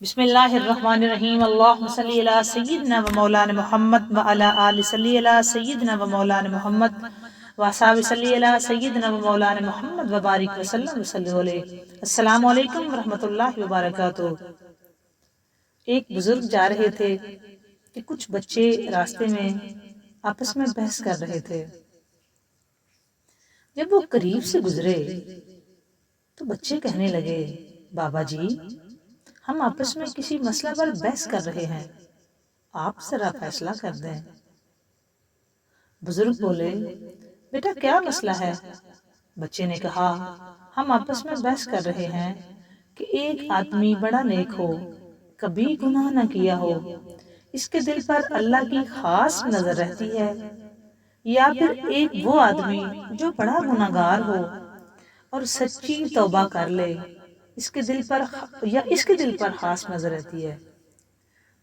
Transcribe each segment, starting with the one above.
بسم اللہ الرحمن الرحیم اللہم صلی علی سیدنا و مولانا محمد و علی آل صلی علی سیدنا و مولانا محمد و اصحاب صلی علی سیدنا و مولانا محمد و بارک وسلم وسلم علیہ۔ السلام علیکم ورحمۃ اللہ وبرکاتہ۔ ایک بزرگ جا رہے تھے کہ کچھ بچے راستے میں آپس میں بحث کر رہے تھے۔ جب وہ قریب سے گزرے تو بچے کہنے لگے، بابا جی ہم آپس میں کسی مسئلہ پر بحث کر رہے ہیں، آپ ذرا فیصلہ کر دیں۔ بزرگ بولے، بیٹا کیا مسئلہ ہے؟ بچے نے کہا، ہم آپس میں بحث کر رہے ہیں کہ ایک آدمی بڑا نیک ہو، کبھی گناہ نہ کیا ہو، اس کے دل پر اللہ کی خاص نظر رہتی ہے، یا پھر ایک وہ آدمی جو بڑا گناہگار ہو اور سچی توبہ کر لے، اس کے دل پر خاص نظر رہتی ہے۔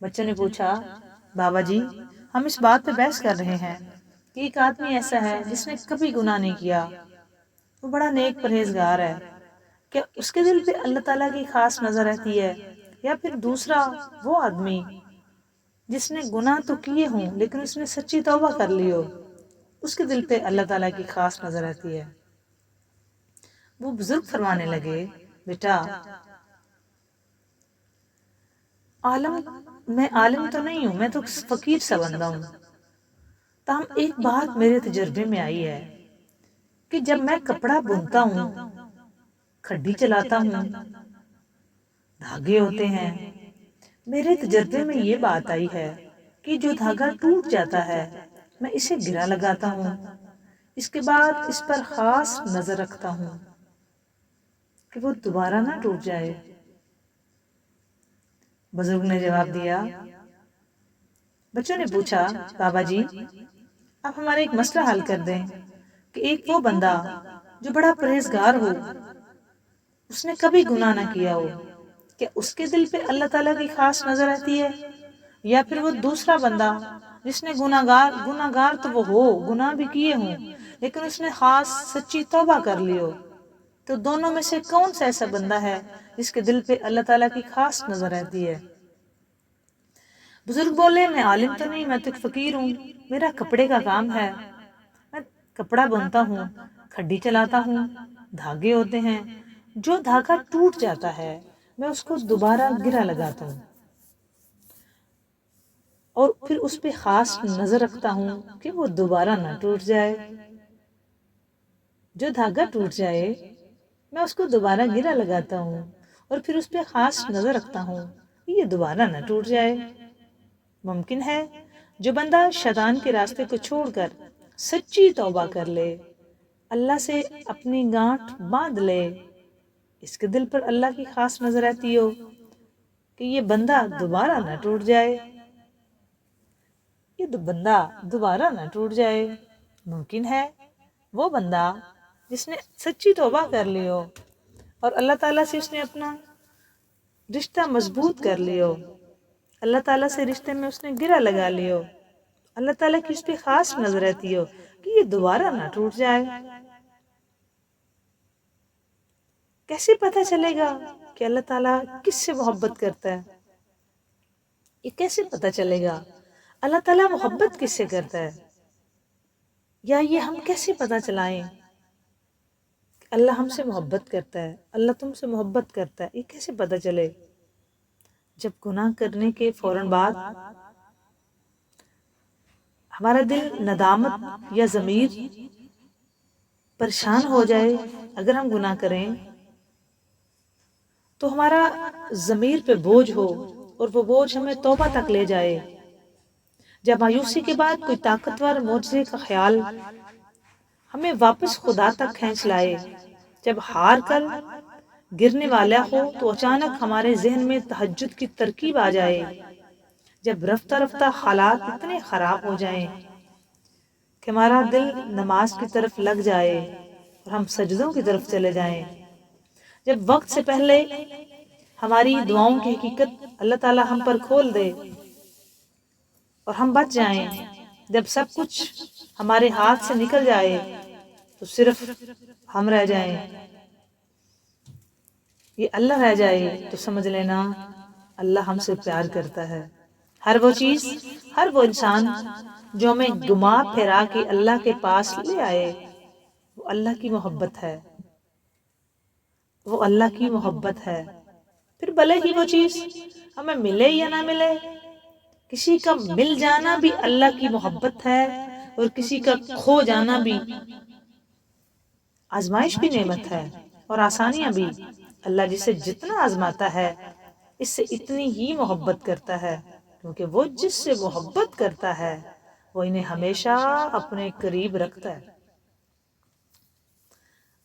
بچوں نے پوچھا، بابا جی ہم اس بات پہ بحث کر رہے ہیں کہ ایک آدمی ایسا ہے جس نے کبھی گناہ نہیں کیا، وہ بڑا نیک پرہیزگار ہے، کیا اس کے دل پہ اللہ تعالیٰ کی خاص نظر رہتی ہے؟ یا پھر دوسرا وہ آدمی جس نے گناہ تو کیے ہوں لیکن اس نے سچی توبہ کر لی ہو، اس کے دل پہ اللہ تعالیٰ کی خاص نظر رہتی ہے؟ وہ بزرگ فرمانے لگے، بیٹا میں عالم تو نہیں ہوں، میں تو فقیر سا بندہ ہوں، تاہم ایک بات میرے تجربے میں آئی ہے کہ جب میں کپڑا بنتا ہوں، کھڈی چلاتا ہوں، دھاگے ہوتے ہیں، میرے تجربے میں یہ بات آئی ہے کہ جو دھاگا ٹوٹ جاتا ہے میں اسے گرا لگاتا ہوں، اس کے بعد اس پر خاص نظر رکھتا ہوں کہ وہ دوبارہ نہ ٹوٹ جائے۔ بزرگ نے جواب دیا، بچوں نے پوچھا، بابا جی آپ ہمارا ایک مسئلہ حل کر دیں کہ ایک وہ بندہ جو بڑا پرہیزگار ہو، اس نے کبھی گناہ نہ کیا ہو، کیا اس کے دل پہ اللہ تعالیٰ کی خاص نظر رہتی ہے؟ یا پھر وہ دوسرا بندہ جس نے گناہگار تو وہ ہو، گناہ بھی کیے ہوں، لیکن اس نے خاص سچی توبہ کر لی ہو، تو دونوں میں سے کون سا ایسا بندہ ہے جس کے دل پہ اللہ تعالیٰ کی خاص نظر رہتی ہے؟ بزرگ بولے، میں عالم تو نہیں، میں تو ایک فقیر ہوں، میرا کپڑے کا کام ہے، میں کپڑا بنتا ہوں، کھڈی چلاتا ہوں، دھاگے ہوتے ہیں، جو دھاگا ٹوٹ جاتا ہے میں اس کو دوبارہ گرا لگاتا ہوں اور پھر اس پہ خاص نظر رکھتا ہوں کہ وہ دوبارہ نہ ٹوٹ جائے۔ جو دھاگا ٹوٹ جائے میں اس کو دوبارہ گرا لگاتا ہوں اور پھر اس پہ خاص نظر رکھتا ہوں کہ یہ دوبارہ نہ ٹوٹ جائے۔ ممکن ہے جو بندہ شیطان کے راستے کو چھوڑ کر سچی توبہ کر لے، اللہ سے اپنی گانٹھ باندھ لے، اس کے دل پر اللہ کی خاص نظر رہتی ہو کہ یہ بندہ دوبارہ نہ ٹوٹ جائے، ممکن ہے وہ بندہ جس نے سچی توبہ کر لی ہو اور اللہ تعالیٰ سے اس نے اپنا رشتہ مضبوط کر لی ہو، اللہ تعالیٰ سے رشتے میں اس نے گرہ لگا لی ہو، اللہ تعالیٰ کی اس پہ خاص نظر رہتی ہو کہ یہ دوبارہ نہ ٹوٹ جائے۔ کیسے پتہ چلے گا کہ اللہ تعالیٰ کس سے محبت کرتا ہے؟ یہ کیسے پتہ چلے گا اللہ تعالیٰ محبت کس سے کرتا ہے؟ یا یہ ہم کیسے پتہ چلائیں کہ اللہ ہم سے محبت کرتا ہے، اللہ تم سے محبت کرتا ہے؟ یہ کیسے پتہ چلے؟ جب گناہ کرنے کے فوراً بعد ہمارا دل ندامت یا ضمیر پریشان ہو جائے، اگر ہم گناہ کریں تو ہمارا ضمیر پہ بوجھ ہو اور وہ بوجھ ہمیں توبہ تک لے جائے، جب مایوسی کے بعد کوئی طاقتور معجزے کا خیال ہمیں واپس خدا تک کھینچ لائے، جب ہار کر گرنے والا ہو تو اچانک ہمارے ذہن میں تہجد کی ترکیب آ جائے، جب رفتہ رفتہ حالات اتنے خراب ہو جائیں کہ ہمارا دل نماز کی طرف لگ جائے اور ہم سجدوں کی طرف چلے جائیں، جب وقت سے پہلے ہماری دعاؤں کی حقیقت اللہ تعالی ہم پر کھول دے اور ہم بچ جائیں، جب سب کچھ ہمارے ہاتھ سے نکل جائے تو صرف ہم رہ جائیں، یہ اللہ رہ جائے، تو سمجھ لینا اللہ ہم سے پیار کرتا ہے۔ ہر وہ چیز، ہر وہ انسان جو ہمیں گھما پھرا کے اللہ کے پاس لے آئے، وہ اللہ کی محبت ہے، وہ اللہ کی محبت ہے۔ پھر بھلے ہی وہ چیز ہمیں ملے یا نہ ملے، کسی کا مل جانا بھی اللہ کی محبت ہے، اور کسی کا کھو جانا بھی آزمائش بھی نعمت ہے، اور آسانیاں بھی۔ اللہ جسے جتنا آزماتا ہے اس سے اتنی ہی محبت کرتا ہے، کیونکہ وہ جس سے محبت کرتا ہے وہ انہیں ہمیشہ اپنے قریب رکھتا ہے۔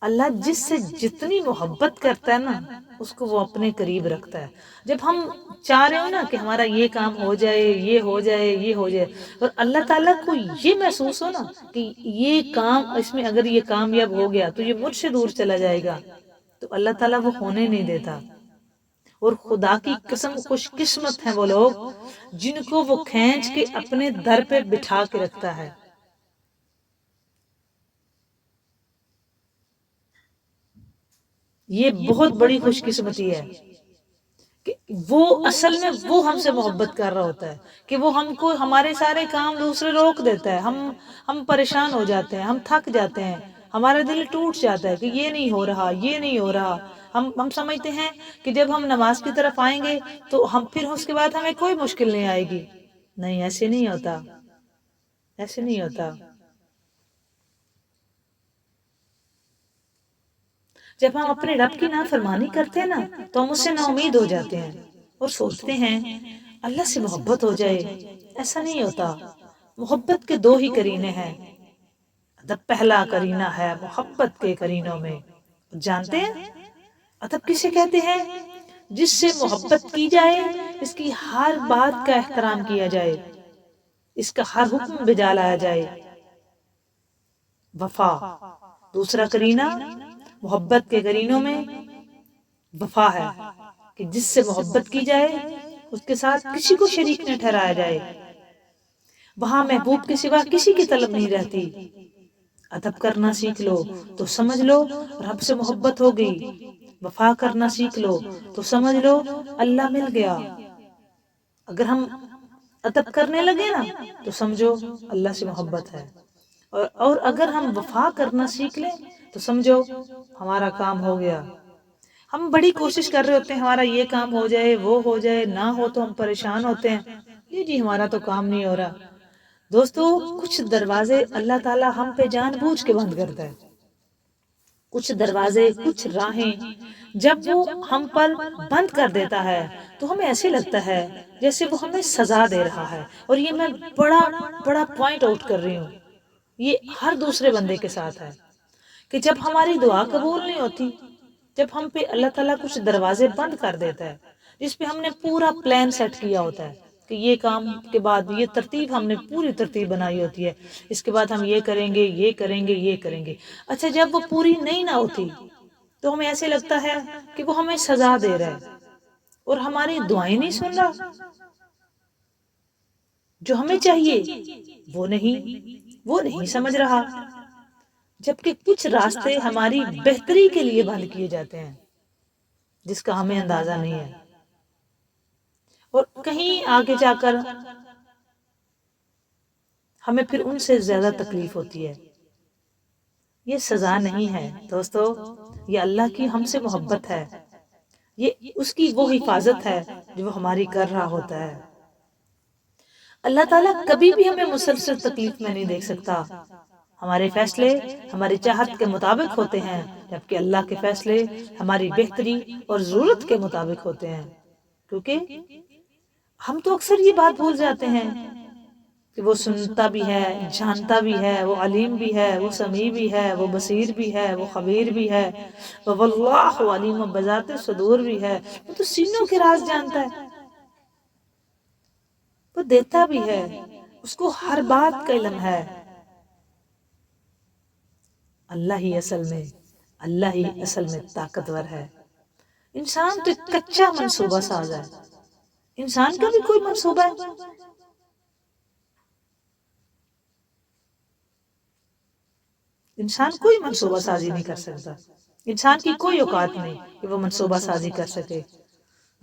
اللہ جس سے جتنی محبت کرتا ہے نا، اس کو وہ اپنے قریب رکھتا ہے۔ جب ہم چاہ رہے ہو نا کہ ہمارا یہ کام ہو جائے، یہ ہو جائے، یہ ہو جائے، اور اللہ تعالیٰ کو یہ محسوس ہو نا کہ یہ کام، اس میں اگر یہ کامیاب ہو گیا تو یہ مجھ سے دور چلا جائے گا، تو اللہ تعالیٰ وہ ہونے نہیں دیتا۔ اور خدا کی قسم، خوش قسمت ہیں وہ لوگ جن کو وہ کھینچ کے اپنے در پہ بٹھا کے رکھتا ہے۔ یہ بہت بڑی خوش قسمتی ہے کہ وہ اصل میں وہ ہم سے محبت کر رہا ہوتا ہے، کہ وہ ہم کو ہمارے سارے کام دوسرے روک دیتا ہے، ہم پریشان ہو جاتے ہیں، ہم تھک جاتے ہیں، ہمارا دل ٹوٹ جاتا ہے کہ یہ نہیں ہو رہا، یہ نہیں ہو رہا۔ ہم سمجھتے ہیں کہ جب ہم نماز کی طرف آئیں گے تو ہم پھر اس کے بعد ہمیں کوئی مشکل نہیں آئے گی۔ نہیں، ایسے نہیں ہوتا، ایسے نہیں ہوتا۔ جب ہم اپنے رب کی نافرمانی کرتے ہیں نا تو ہم اس سے نا امید ہو جاتے ہیں اور سوچتے ہیں اللہ سے محبت ہو جائے۔ ایسا نہیں ہوتا۔ محبت کے دو ہی کرینے ہیں۔ ادب پہلا کرینہ ہے محبت کے کرینوں میں، جانتے ہیں ادب کسے کہتے ہیں؟ جس سے محبت کی جائے، اس کی ہر بات کا احترام کیا جائے، اس کا ہر حکم بجا لایا جائے۔ وفا دوسرا کرینہ محبت کے کرینوں میں وفا ہے، کہ جس سے محبت کی جائے اس کے ساتھ کسی کو شریک نہ ٹھہرایا جائے۔ وہاں محبوب کے سوا کسی کی طلب نہیں رہتی۔ ادب کرنا سیکھ لو تو سمجھ لو رب سے محبت ہو گئی، وفا کرنا سیکھ لو تو سمجھ لو اللہ مل گیا۔ اگر ہم ادب کرنے لگے نا تو سمجھو اللہ سے محبت ہے، اور اگر ہم وفا کرنا سیکھ لیں تو سمجھو ہمارا کام ہو گیا۔ ہم بڑی کوشش کر رہے ہوتے ہیں ہمارا یہ کام ہو جائے، وہ ہو جائے، نہ ہو تو ہم پریشان ہوتے ہیں، جی ہمارا تو کام نہیں ہو رہا۔ دوستو، کچھ دروازے اللہ تعالیٰ ہم پہ جان بوجھ کے بند کرتا ہے۔ کچھ دروازے، کچھ راہیں جب وہ ہم پر بند کر دیتا ہے تو ہمیں ایسے لگتا ہے جیسے وہ ہمیں سزا دے رہا ہے۔ اور یہ میں بڑا بڑا پوائنٹ آؤٹ کر رہی ہوں، یہ ہر دوسرے بندے کے ساتھ ہے کہ جب ہماری دعا قبول نہیں ہوتی، جب ہم پہ اللہ تعالیٰ کچھ دروازے بند کر دیتا ہے جس پہ ہم نے پورا پلان سیٹ کیا ہوتا ہے کہ یہ کام کے بعد یہ ترتیب، ہم نے پوری ترتیب بنائی ہوتی ہے، اس کے بعد ہم یہ کریں گے، یہ کریں گے، یہ کریں گے۔ اچھا، جب وہ پوری نہیں نہ ہوتی تو ہمیں ایسے لگتا ہے کہ وہ ہمیں سزا دے رہا ہے اور ہماری دعائیں نہیں سن رہا، جو ہمیں چاہیے وہ نہیں سمجھ رہا۔ جبکہ کچھ راستے ہماری بہتری کے لیے بند کیے جاتے ہیں جس کا ہمیں اندازہ نہیں ہے، اور کہیں آگے جا کر ہمیں پھر ان سے زیادہ تکلیف ہوتی ہے۔ یہ سزا نہیں ہے دوستو، یہ اللہ کی ہم سے محبت ہے، یہ اس کی وہ حفاظت ہے جو وہ ہماری کر رہا ہوتا ہے۔ اللہ تعالیٰ کبھی بھی ہمیں مسلسل تکلیف میں نہیں دیکھ سکتا۔ ہمارے فیصلے ہماری چاہت کے مطابق ہوتے ہیں، جبکہ اللہ کے فیصلے ہماری بہتری اور ضرورت کے مطابق ہوتے ہیں۔ کیونکہ ہم تو اکثر یہ بات بھول جاتے ہیں کہ وہ سنتا بھی ہے، جانتا بھی ہے، وہ علیم بھی ہے، وہ سمیع بھی ہے، وہ بصیر بھی ہے، وہ خبیر بھی ہے، واللہ علیم بذات الصدور بھی ہے۔ وہ تو سینوں کے راز جانتا ہے، وہ دیتا بھی ہے، اس کو ہر بات کا علم ہے۔ اللہ ہی اصل میں طاقتور ہے۔ انسان تو ایک کچا منصوبہ ساز ہے، انسان کا بھی کوئی منصوبہ ہے؟ انسان کوئی منصوبہ سازی نہیں کر سکتا، انسان کی کوئی اوقات نہیں کہ وہ منصوبہ سازی کر سکے۔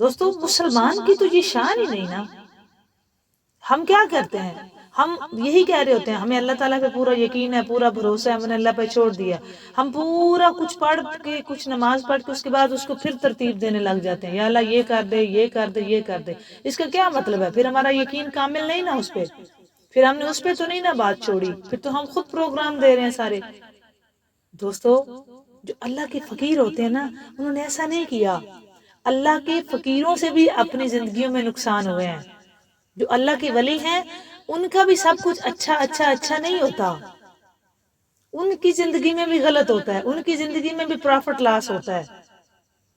دوستو مسلمان کی تو یہ شان ہی نہیں نا. ہم کیا کرتے ہیں؟ ہم یہی کہہ رہے ہوتے ہیں ہمیں اللہ تعالیٰ پہ پورا یقین ہے، پورا بھروسہ ہے، ہم نے اللہ پہ چھوڑ دیا. ہم پورا کچھ پڑھ کے، کچھ نماز پڑھ کے، اس کے بعد اس کو پھر ترتیب دینے لگ جاتے ہیں، یا اللہ یہ کر دے، یہ کر دے، یہ کر دے. اس کا کیا مطلب ہے؟ پھر ہمارا یقین کامل نہیں نا اس پہ، پھر ہم نے اس پہ تو نہیں نا بات چھوڑی، پھر تو ہم خود پروگرام دے رہے ہیں سارے. دوستو جو اللہ کے فقیر ہوتے ہیں نا، انہوں نے ایسا نہیں کیا. اللہ کے فقیروں سے بھی اپنی زندگیوں میں نقصان ہوئے ہیں. جو اللہ کے ولی ہیں ان کا بھی سب کچھ اچھا اچھا اچھا نہیں ہوتا. ان کی زندگی میں بھی غلط ہوتا ہے، ان کی زندگی میں بھی پرافٹ لاس ہوتا ہے.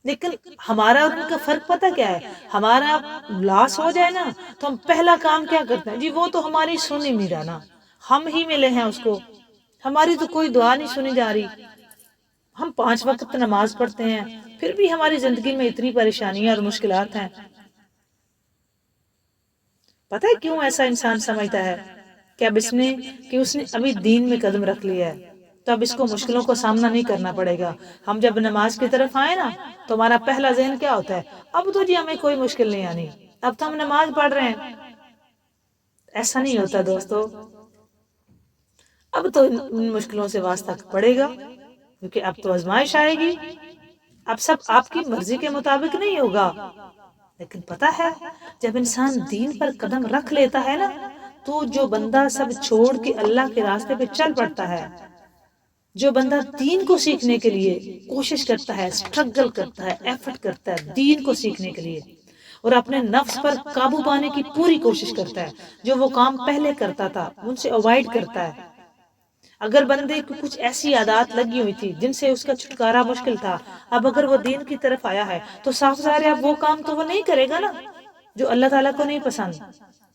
لیکن ہمارا اور ان کا فرق پتہ کیا ہے؟ ہمارا لاس ہو جائے نا تو ہم پہلا کام کیا کرتے ہیں؟ جی وہ تو ہماری سن ہی نہیں رہا نا، ہم ہی ملے ہیں اس کو، ہماری تو کوئی دعا نہیں سنی جا رہی. ہم 5 وقت نماز پڑھتے ہیں، پھر بھی ہماری زندگی میں اتنی پریشانیاں اور مشکلات ہیں. پتہ ہے کیوں ایسا انسان سمجھتا ہے کہ اب اس نے ابھی دین میں قدم رکھ لیا ہے تو اب اس کو مشکلوں کو سامنا نہیں کرنا پڑے گا. ہم جب نماز کی طرف آئے نا تو ہمارا پہلا ذہن کیا ہوتا ہے؟ اب تو جی ہمیں کوئی مشکل نہیں آنی، اب تو ہم نماز پڑھ رہے ہیں. ایسا نہیں ہوتا دوستو. اب تو ان مشکلوں سے واسطہ پڑے گا، کیونکہ اب تو آزمائش آئے گی. اب سب آپ کی مرضی کے مطابق نہیں ہوگا. لیکن پتہ ہے جب انسان دین پر قدم رکھ لیتا ہے نا تو جو بندہ سب چھوڑ کے اللہ کے راستے پہ چل پڑتا ہے، جو بندہ دین کو سیکھنے کے لیے کوشش کرتا ہے، اسٹرگل کرتا ہے، ایفرٹ کرتا ہے دین کو سیکھنے کے لیے، اور اپنے نفس پر قابو پانے کی پوری کوشش کرتا ہے، جو وہ کام پہلے کرتا تھا ان سے اوائڈ کرتا ہے. اگر بندے کو کچھ ایسی عادات لگی ہوئی تھی جن سے اس کا چھٹکارا مشکل تھا، اب اگر وہ دین کی طرف آیا ہے تو صاف ظاہر ہے اب وہ کام تو وہ نہیں کرے گا نا جو اللہ تعالیٰ کو نہیں پسند.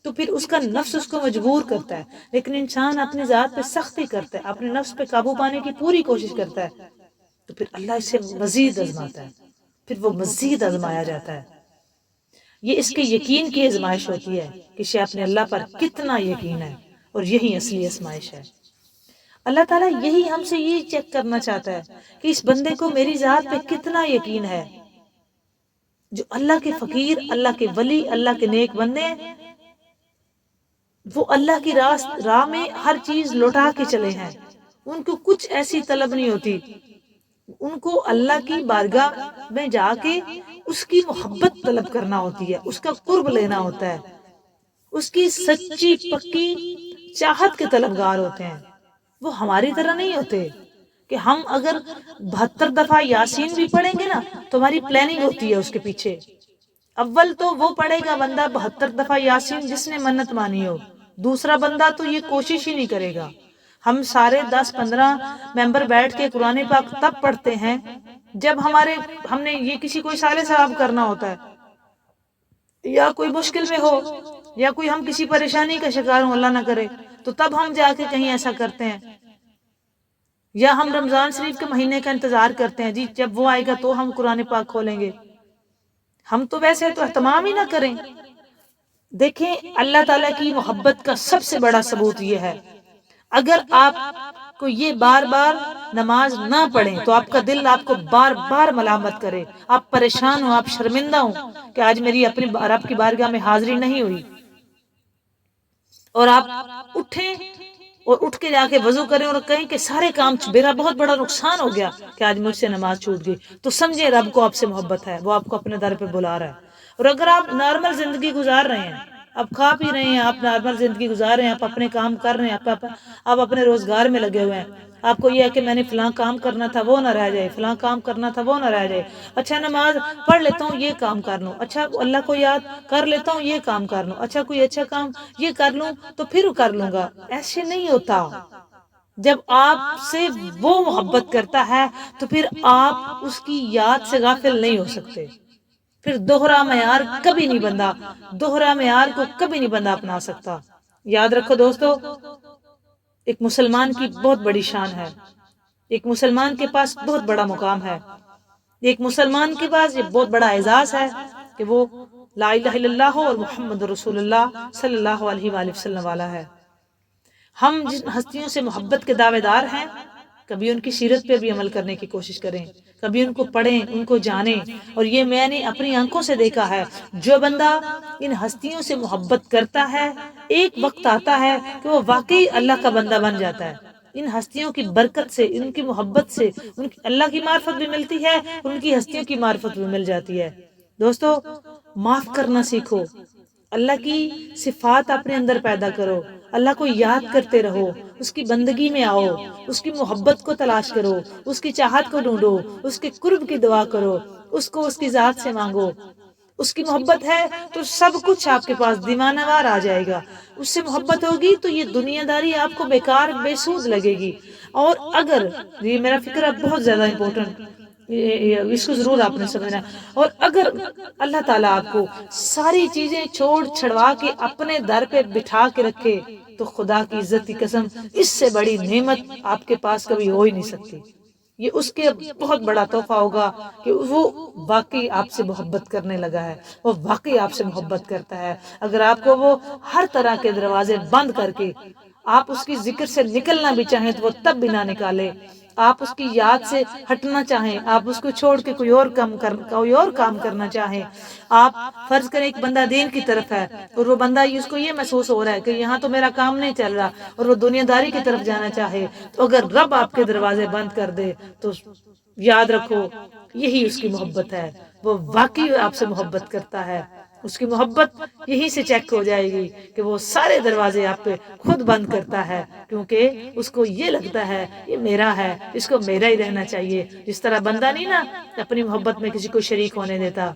تو پھر اس کا نفس اس کو مجبور کرتا ہے. لیکن انسان اپنی ذات پہ سختی کرتا ہے، اپنے نفس پہ قابو پانے کی پوری کوشش کرتا ہے، تو پھر اللہ اسے مزید آزماتا ہے، پھر وہ مزید آزمایا جاتا ہے. یہ اس کے یقین کی آزمائش ہوتی ہے کہ شاید اپنے اللہ پر کتنا یقین ہے، اور یہی اصلی آزمائش ہے. اللہ تعالیٰ یہی ہم سے یہ چیک کرنا چاہتا ہے کہ اس بندے کو میری ذات پہ کتنا یقین ہے. جو اللہ کے فقیر، اللہ کے ولی، اللہ کے نیک بندے ہیں، وہ اللہ کی راہ میں ہر چیز لوٹا کے چلے ہیں. ان کو کچھ ایسی طلب نہیں ہوتی، ان کو اللہ کی بارگاہ میں جا کے اس کی محبت طلب کرنا ہوتی ہے، اس کا قرب لینا ہوتا ہے، اس کی سچی پکی چاہت کے طلبگار ہوتے ہیں. وہ ہماری طرح نہیں ہوتے کہ ہم اگر 72 دفعہ یاسین بھی پڑھیں گے نا تو ہماری پلاننگ ہوتی ہے اس کے پیچھے. اول تو وہ پڑھے گا بندہ 72 دفعہ یاسین جس نے منت مانی ہو، دوسرا بندہ تو یہ کوشش ہی نہیں کرے گا. ہم سارے 10-15 ممبر بیٹھ کے قرآن پاک تب پڑھتے ہیں جب ہم نے یہ کسی کوئی سالے ثواب کرنا ہوتا ہے، یا کوئی مشکل میں ہو، یا کوئی ہم کسی پریشانی کا شکار ہوں اللہ نہ کرے، تو تب ہم جا کے کہیں ایسا کرتے ہیں. یا ہم رمضان شریف کے مہینے کا انتظار کرتے ہیں، جی جب وہ آئے گا تو ہم قرآن پاک کھولیں گے. ہم تو ویسے تو اہتمام ہی نہ کریں. دیکھیں اللہ تعالیٰ کی محبت کا سب سے بڑا ثبوت یہ ہے، اگر آپ کو یہ بار بار نماز نہ پڑھیں تو آپ کا دل آپ کو بار بار ملامت کرے، آپ پریشان ہوں، آپ شرمندہ ہوں کہ آج میری اپنی رب کی بارگاہ میں حاضری نہیں ہوئی، اور آپ اٹھیں اور اٹھ کے جا کے وضو کریں اور کہیں کہ سارے کام میرا بہت بڑا نقصان ہو گیا کہ آج مجھ سے نماز چھوٹ گئی، تو سمجھے رب کو آپ سے محبت ہے، وہ آپ کو اپنے در پہ بلا رہا ہے. اور اگر آپ نارمل زندگی گزار رہے ہیں، آپ کھا پی رہے ہیں، آپ نارمل زندگی گزار رہے ہیں، آپ اپنے کام کر رہے ہیں، آپ اپنے روزگار میں لگے ہوئے ہیں، آپ کو یہ ہے کہ میں نے فلاں کام کرنا تھا وہ نہ رہ جائے، فلاں کام کرنا تھا وہ نہ رہ جائے، اچھا نماز پڑھ لیتا ہوں یہ کام کر لوں، اچھا اللہ کو یاد کر لیتا ہوں یہ کام کر لوں، اچھا کوئی اچھا کام یہ کر لوں تو پھر کر لوں گا. ایسے نہیں ہوتا. جب آپ سے وہ محبت کرتا ہے تو پھر آپ اس کی یاد سے غافل نہیں ہو سکتے. پھر دوہرا معیار کبھی نہیں بندہ، دوہرا معیار کو کبھی نہیں بندہ اپنا سکتا. یاد رکھو دوستو، ایک مسلمان کی بہت بڑی شان ہے، ایک مسلمان کے پاس بہت بڑا مقام ہے، ایک مسلمان کے پاس یہ بہت بڑا اعزاز ہے کہ وہ لا الہ الا اللہ اور محمد رسول اللہ صلی اللہ علیہ وآلہ وسلم والا ہے. ہم جن ہستیوں سے محبت کے دعوے دار ہیں، کبھی ان کی سیرت پہ بھی عمل کرنے کی کوشش کریں، کبھی ان کو پڑھیں، ان کو جانیں۔ اور یہ میں نے اپنی آنکھوں سے دیکھا ہے، جو بندہ ان ہستیوں سے محبت کرتا ہے ایک وقت آتا ہے کہ وہ واقعی اللہ کا بندہ بن جاتا ہے۔ ان ہستیوں کی برکت سے، ان کی محبت سے ان کی اللہ کی معرفت بھی ملتی ہے، ان کی ہستیوں کی معرفت بھی مل جاتی ہے۔ دوستو، معاف کرنا سیکھو، اللہ کی صفات اپنے اندر پیدا کرو، اللہ کو یاد کرتے رہو، اس کی بندگی میں آؤ، اس کی محبت کو تلاش کرو، اس کی چاہت کو ڈھونڈو، اس کے قرب کی دعا کرو، اس کو اس کی ذات سے مانگو۔ اس کی محبت ہے تو سب کچھ آپ کے پاس دیوانہ وار آ جائے گا۔ اس سے محبت ہوگی تو یہ دنیا داری آپ کو بیکار بے سود لگے گی۔ اور اگر یہ میرا فکر ہے بہت زیادہ امپورٹنٹ، اس کو ضرور آپ نے سمجھنا، اور اگر اللہ تعالیٰ آپ کو ساری چیزیں چھوڑ چھڑوا کے اپنے در پہ بٹھا کے رکھے تو خدا کی عزت کی قسم اس سے بڑی نعمت آپ کے پاس کبھی ہو ہی نہیں سکتی۔ یہ اس کے بہت بڑا تحفہ ہوگا کہ وہ واقعی آپ سے محبت کرنے لگا ہے، وہ واقعی آپ سے محبت کرتا ہے۔ اگر آپ کو وہ ہر طرح کے دروازے بند کر کے آپ اس کی ذکر سے نکلنا بھی چاہیں تو وہ تب بھی نہ نکالے، آپ اس کی یاد سے ہٹنا چاہیں، آپ اس کو چھوڑ کے کوئی اور کام کرنا چاہیں، آپ فرض کریں ایک بندہ دین کی طرف ہے اور وہ بندہ اس کو یہ محسوس ہو رہا ہے کہ یہاں تو میرا کام نہیں چل رہا، اور وہ دنیا داری کی طرف جانا چاہے، تو اگر رب آپ کے دروازے بند کر دے تو یاد رکھو یہی اس کی محبت ہے، وہ واقعی آپ سے محبت کرتا ہے۔ اس کی محبت یہیں سے چیک ہو جائے گی کہ وہ سارے دروازے آپ پہ خود بند کرتا ہے، کیونکہ اس کو یہ لگتا ہے یہ میرا ہے، اس کو میرا ہی رہنا چاہیے۔ جس طرح بندہ نہیں نا اپنی محبت میں کسی کو شریک ہونے دیتا،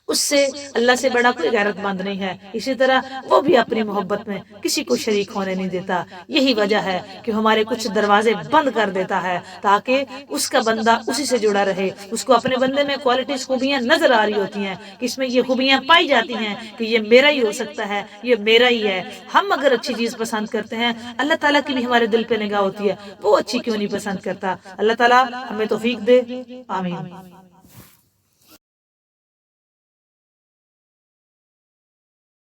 اس سے اللہ سے بڑا کوئی غیرت مند نہیں ہے، اسی طرح وہ بھی اپنی محبت میں کسی کو شریک ہونے نہیں دیتا۔ یہی وجہ ہے کہ ہمارے کچھ دروازے بند کر دیتا ہے تاکہ اس کا بندہ اسی سے جڑا رہے، اس کو اپنے بندے میں کوالٹیز، خوبیاں نظر آ رہی ہوتی ہیں کہ اس میں یہ خوبیاں پائی جاتی ہیں کہ یہ میرا ہی ہو سکتا ہے، یہ میرا ہی ہے۔ ہم اگر اچھی چیز پسند کرتے ہیں، اللہ تعالیٰ کی بھی ہمارے دل پہ نگاہ ہوتی ہے، وہ اچھی کیوں نہیں پسند کرتا۔ اللہ تعالیٰ ہمیں توفیق دے، آمین۔